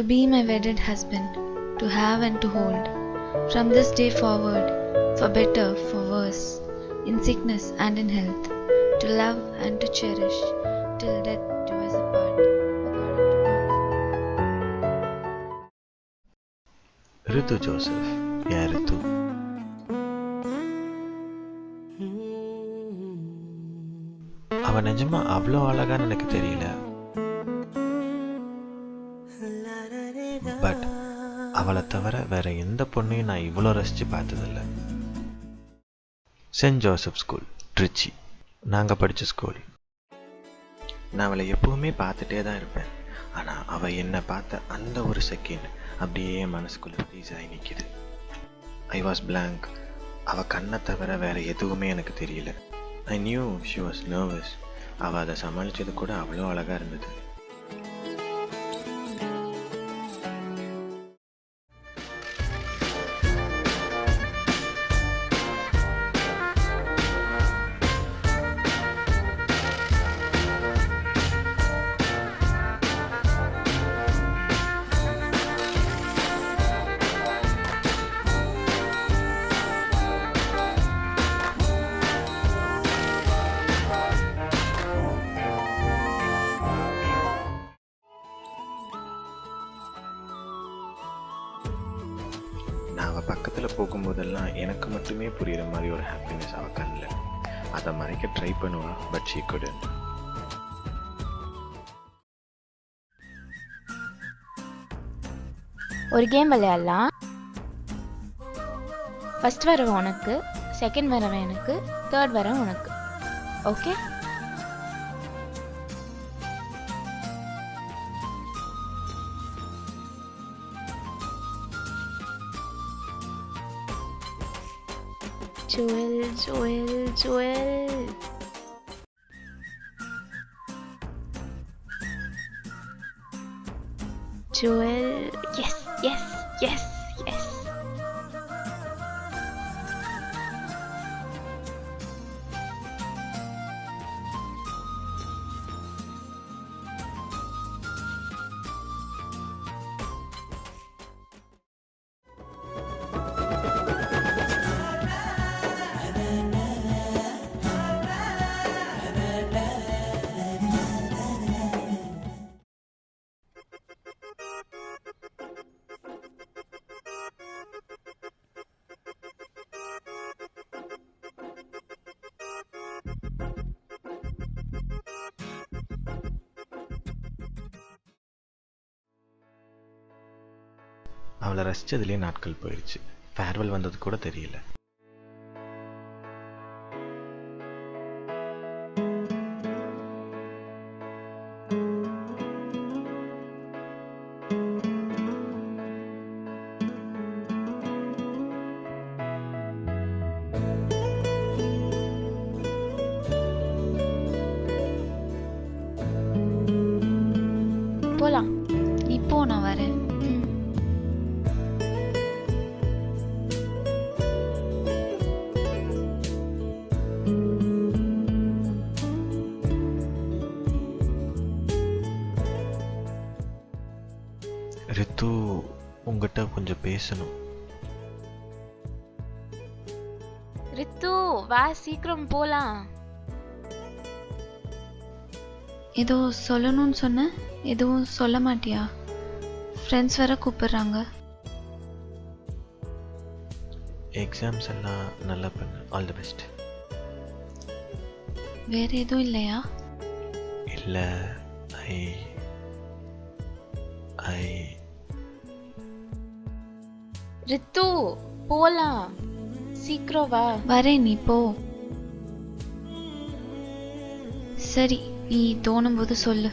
be my wedded husband, to have and to hold, from this day forward, for better, for worse, in sickness and in health, to love and to cherish, till death do us apart, according to God's. Ritu Joseph. ஏன் ரித்து? அவ நிஜமா அவ்வளோ அழகான்னு எனக்கு தெரியல. But அவளை தவிர வேற எந்த பொண்ணையும் நான் இவ்வளோ ரசித்து பார்த்ததில்ல. சென்ட் ஜோசப் ஸ்கூல், ட்ரிச்சி, நாங்கள் படித்த ஸ்கூல். நான் அவளை எப்பவுமே பார்த்துட்டே தான் இருப்பேன். ஆனால் அவள் என்னை பார்த்த அந்த ஒரு செகண்ட் அப்படியே மனசுக்குள்ளே ஃப்ரீஸ் ஆகி நிற்கிது. I was blank. அவள் கண்ணை தவிர வேற எதுவுமே எனக்கு தெரியல. I knew she was nervous. அவள் அதை சமாளித்தது கூட அவ்வளோ அழகாக இருந்தது. நான் அவள் பக்கத்தில் போகும்போதெல்லாம் எனக்கு மட்டுமே புரிகிற மாதிரி ஒரு ஹாப்பினஸ் அவள் கண்ணில். அதை மறைக்க ட்ரை பண்ணுவா, பட் ஷீ couldn't. ஒரு கேம் விளையாடலாம். ஃபர்ஸ்ட் வரவன் உனக்கு, செகண்ட் வரவன் எனக்கு, தேர்ட் வரவன் உனக்கு. Okay? Joel, Joel, Joel. Joel, yes, yes, yes, yes. அவளை ரசித்ததுலேயே நாட்கள் போயிடுச்சு. ஃபேர்வெல் வந்தது கூட தெரியல. போலாம். இப்போ நான் வரேன். ரித்து, உங்ககிட்ட கொஞ்சம் பேசணும். ரித்து, வா, சீக்கிரம் போலாம். ஏதோ சொல்லணும்னு சொன்ன, எதுவும் சொல்ல மாட்டியா? ஃப்ரெண்ட்ஸ் வர கூப்பிடுறாங்க. எக்ஸாம்ஸ் எல்லாம் நல்லா பண்ணு. All the best. வேற எதுவும் இல்லையா? இல்லை, ஐ ஐ ரித்து, போலாம். சீக்கிரம் வா. வரேன், நீ போ. சரி, நீ தோணும் போது சொல்லு.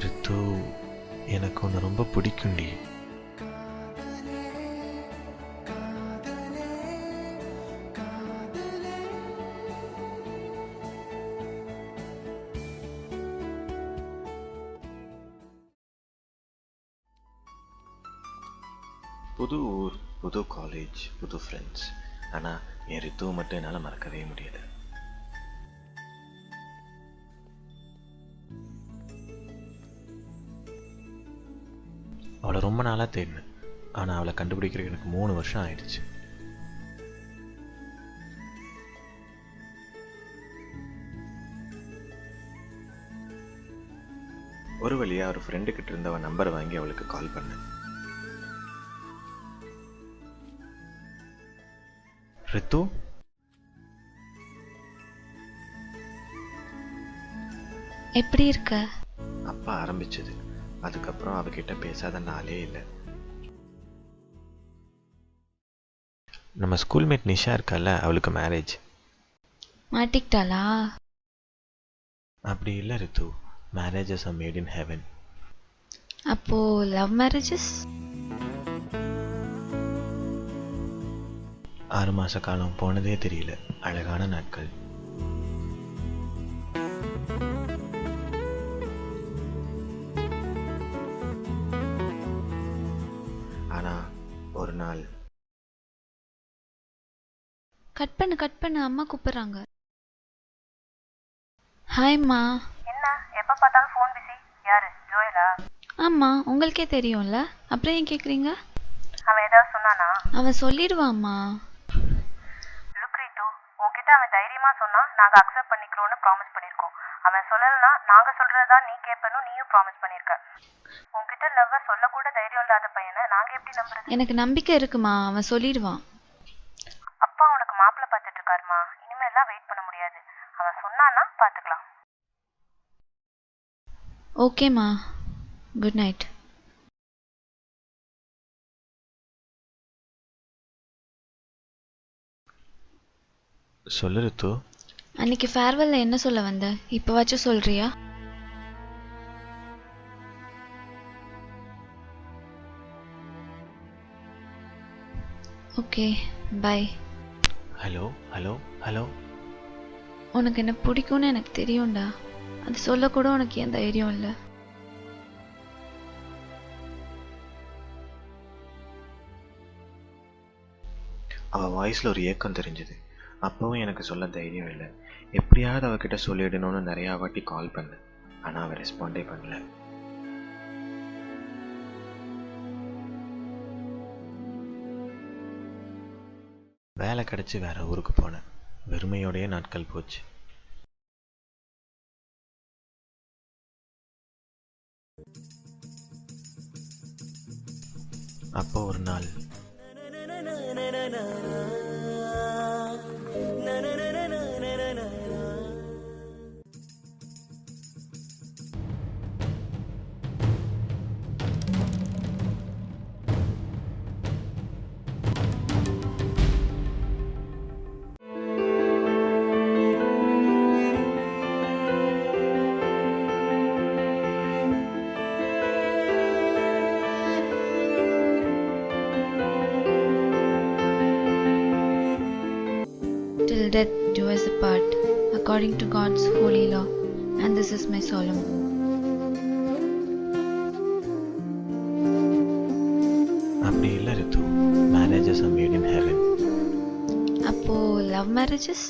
ரித்து, எனக்கு ஒன்று ரொம்ப பிடிக்கும்டி. புது ஊர், புது காலேஜ், புது ஃப்ரெண்ட்ஸ். ஆனால் என் ரித்துவை மட்டும் என்னால் மறக்கவே முடியாது. அவளை ரொம்ப நாளாக தேடினேன், ஆனால் அவளை கண்டுபிடிக்கிறதுக்கு எனக்கு 3 வருஷம் ஆயிடுச்சு. ஒரு வழியாக ஒரு ஃப்ரெண்டுக்கிட்ட இருந்து அவள் நம்பரை வாங்கி அவளுக்கு கால் பண்ணேன். ரித்து, எப்படி இருக்க? அப்பா ஆரம்பிச்சது. அதுக்கப்புறம் அவகிட்ட பேசாத நாளே இல்லை. நம்ம ஸ்கூல்மேட் நிஷா இருக்கால, அவளுக்கு மேரேஜ். மாட்டிக்கிட்டாளா? அப்படி இல்லை Ritu, marriages are made in heaven. அப்போ லவ் மேரேஜஸ்? 6 மாத காலம் போனதே தெரியல. அழகான நாட்கள். ஆனா ஒரு நாள் கட் பண்ணு, அம்மா கூப்பிடுறாங்க. ஹாய்மா. என்ன எப்ப பார்த்தாலும் ஃபோன் பிஸி? யாரு, ஜோயலா? ஆமா, உங்களுக்கே தெரியும்ல, அப்புறம் ஏன் கேக்குறீங்க? அவன் ஏதாவது சொன்னானா? அவன் சொல்லிடுவாம்மா. லுக் ரித்து, உன்கிட்ட அவன் தைரியமா சொன்னா நாங்க அக்செப்ட் பண்ணிக்கிறோம்னு ப்ராமிஸ் பண்ணிருக்கோம். அவன் சொல்லலனா நாங்க சொல்றதா நீ கேட்பனும் நீயும் ப்ராமிஸ் பண்ணிருக்க. உன்கிட்ட லவ்வ சொல்ல கூட தைரியம் இல்லாத பையனை நாங்க எப்படி நம்புறது? எனக்கு நம்பிக்கை இருக்குமா, அவன் சொல்லிடுவான். அப்பா உனக்கு மாப்பிள்ளை பார்த்துட்டு இருக்காருமா, இனிமேலாம் வெயிட் பண்ண முடியாது. அவன் சொன்னானா பாத்துக்கலாம். ஓகேம்மா, குட் நைட். சொல்லு ரித்து. அன்னைக்கு ஃபேர்வெல்ல என்ன சொல்ல வந்த, இப்பவாச்சும் சொல்றியா? Okay, bye. Hello hello hello. உனக்கு என்ன பிடிக்கும்னு எனக்கு தெரியும்டா, அது சொல்ல கூட உனக்கு ஏன் தைரியம் இல்லை? அவள் வாய்ஸில் ஒரு ஏக்கம் தெரிஞ்சுது. அப்பவும் எனக்கு சொல்ல தைரியம் இல்லை. எப்படியாவது அவகிட்ட சொல்லிடணும்னு நிறையா வாட்டி கால் பண்ணேன், ஆனால் அவள் ரெஸ்பாண்டே பண்ணல. வேலை கிடச்சி வேற ஊருக்கு போனேன். வெறுமையோடைய நாட்கள் போச்சு. அப்போ ஒரு நாள் Till death do us apart, according to God's holy law, and this is my solemn oath. அப்படி இல்லை Ritu, marriages are made in heaven. அப்போ love marriages?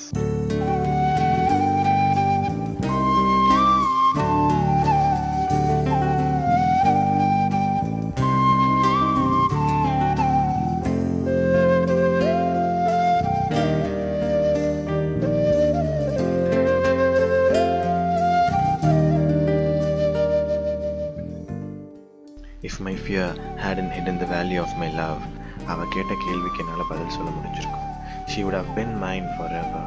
If my fear hadn't hidden the value of my love, அவ கேட்ட கேள்விக்கு என்னால் பதில் சொல்ல முடிஞ்சிருக்கும். She would have been mine forever.